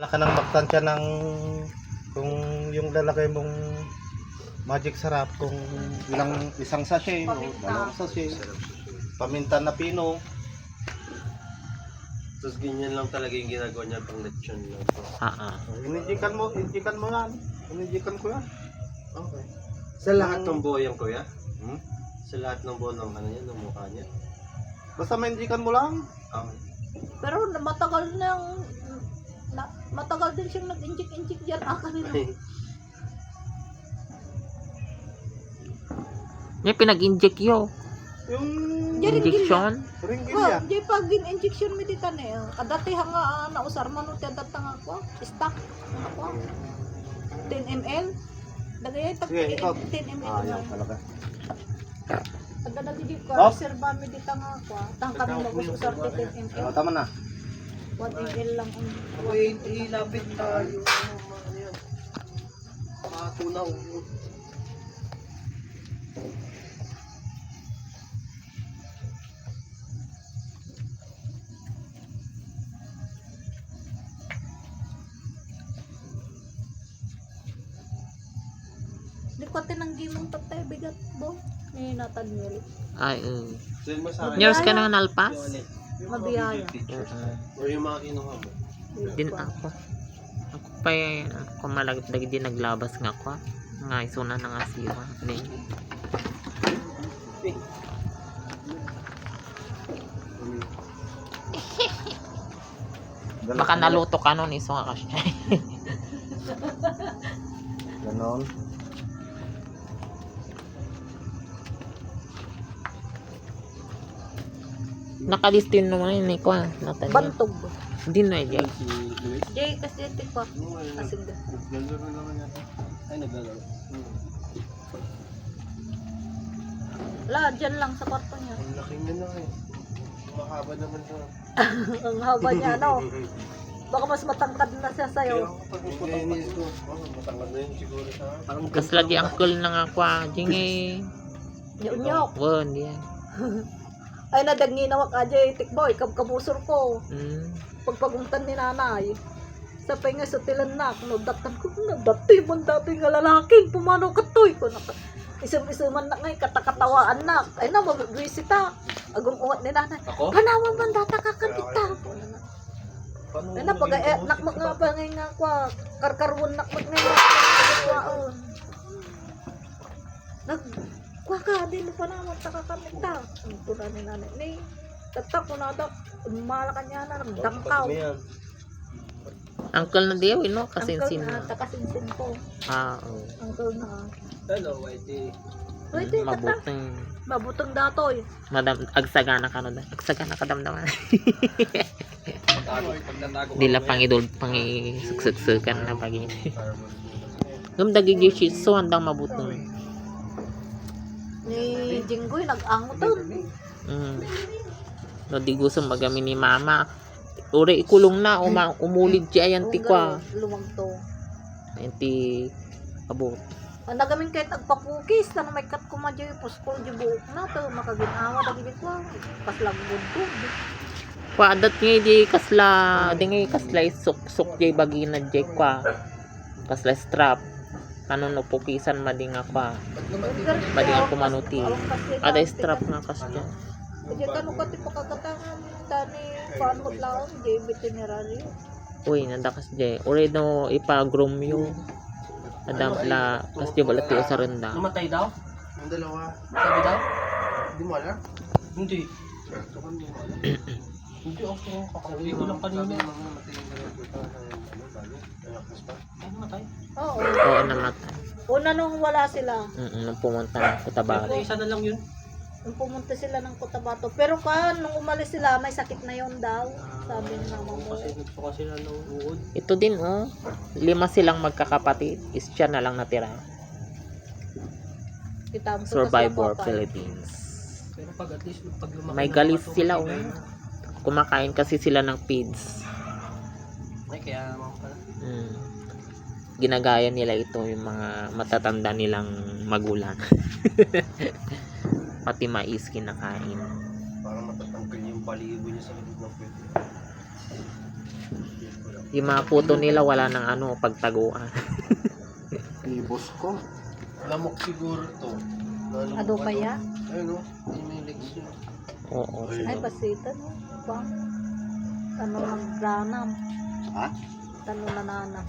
Laka ng baktansya ng kung yung lalaki mong magic sarap kung isang sachet o dalawang sachet. Paminta na pino. Tapos ganyan lang talaga yung ginagawa niya pang lechon lang. Ininjikan mo yan. Ininjikan ko yan. Okay. Sa lahat ng buo yan, kuya? Sa lahat ng buo ng ano niya, ng mukha niya? Basta mainjikan mo lang. Okay. Pero matagal din siyang nag-inject diyan kanina. May pinag-inject yo. Yung Injection. ringgilya. Di pag in-injection mi dita ne. Kadati hanga nausar man no tiyan datang ako. Stock ako. 10 ml. Dagay tag Sige, ikaw. 10 ml. Ayaw talaga. Pagdadali di ko Oh. reserva mi dita nga ako. Tang kami mag-usar 10 ml. Tama na. 1 ml lang ang Wait, ilapit tayo. Ano yan? Matunaw. di ko tinanggi mong tatay bigat bo. Ni natanwil. Ay, Send mo sa akin. News ka nang nalpas? Yung Mabiyaya. pictures. Or yung mga kinuha mo. Din ako. Ako pa ako malagdag din naglabas nga ako. Nga isuna na nga siya. Baka naluto ka nun iso nga kasi. Ganon. Nakalistin naman yun ko. Bantog. Hindi na Jay. Si Luis? Jay kasi tikwa. Kasi Naglalaro naman yata. Ay, naglalaro. la dyan lang sa kwarto niya. Ang laki niya na eh. Mahaba naman siya. Ang haba niya no. Baka mas matangkad na siya sa'yo. Inis ko. Matangkad na yun siguro sa akin. Kasla di uncle na nga kwa. Jingi. Nyok-nyok. Won, diyan. Ay nadangi na wak ajay tikboy. Kabusor ko. Pagpaguntan ni nanay. Sa penga sa tilanak. Nodatan ko. Nadati man dati nga lalaki. Pumano katoy ko. Isum-isuman na ngay. Katakatawaan na. Ay na mag-visita. Agong uwat ni nanay. Ako? Panaman man data kakakita. Ay na pag nakmak nga pa ngay nga kwa. Karkarwon nakmak ngay nga. Kwaon. Kwa ka, di mo pa naman takakakita. Ang tuna ni nanay. Ni, tatak ko na daw. Umala ka niya na. Nagdangkaw. Uncle na diyo, no? Kasinsin Uncle na. takasinsin ko. Oo. Uncle na. Hello, Whitey. Pwede, tata. Mabuting. Mabutong datoy. Madam, agsagana ka na. Agsagana ka damdaman. Pagtatago Dila pangidol, pangisuksukan na pag Gumdagig shih tzu, handang mabutong. Ni Jinggoy, nag-anguton. No, di gusto magami ni mama. Uri ikulong na, umulid siya yan ti kwa. Lumang to. Yan ti abot. Ang nagamin kahit agpapukis, na may kat kumadyo yung puskol yung buok na to. Makaginawa, dagigit ko. Paslang budog. Kwa adat nga di kasla, di nga kasla isuk-suk jay bagina jay kwa. Kasla strap. Ano no pukisan mading nga kwa. Bading ang kumanuti. Ada strap nga kasya. Jadi kan ukat ipakagatangan tani paano laon di veterinary. Uy, nandakas jay. Uri no ipa-groom yung adam la kasya balati sa renda. Namatay daw? Ang dalawa. Sabi daw? Hindi mo alam? Hindi. Hindi ako kakauwi ko lang kanina. Ay, namatay? Oo. Oo, namatay. Una nung wala sila. Nung pumunta ng Cotabato. Isa na lang yun. Nung pumunta sila ng Cotabato. Pero nung umalis sila, may sakit na yon daw. Sabi ni mama mo. Kasi nagsuka sila ng uod. Ito din, oh. 5 silang magkakapatid. Is siya na lang natira. Kita mo Survivor Philippines. Pero pag at least pag lumaki May na galis naman sila, ito, oh. Kumakain kasi sila ng feeds. Ay, kaya naman pala. Ginagaya nila ito yung mga matatanda nilang magulang. Pati mais kinakain. Para matatanggal yung balibo niya sa likod ng pwede. Yung mga puto nila wala nang ano, pagtaguan. Ibos ko. Lamok siguro to. Lalo Ano kaya? Ayun o. Yung may legs niya. Oo. Ay, pasitan mo. Ba? Tanong ng granam. Ha? Tanong na nanam.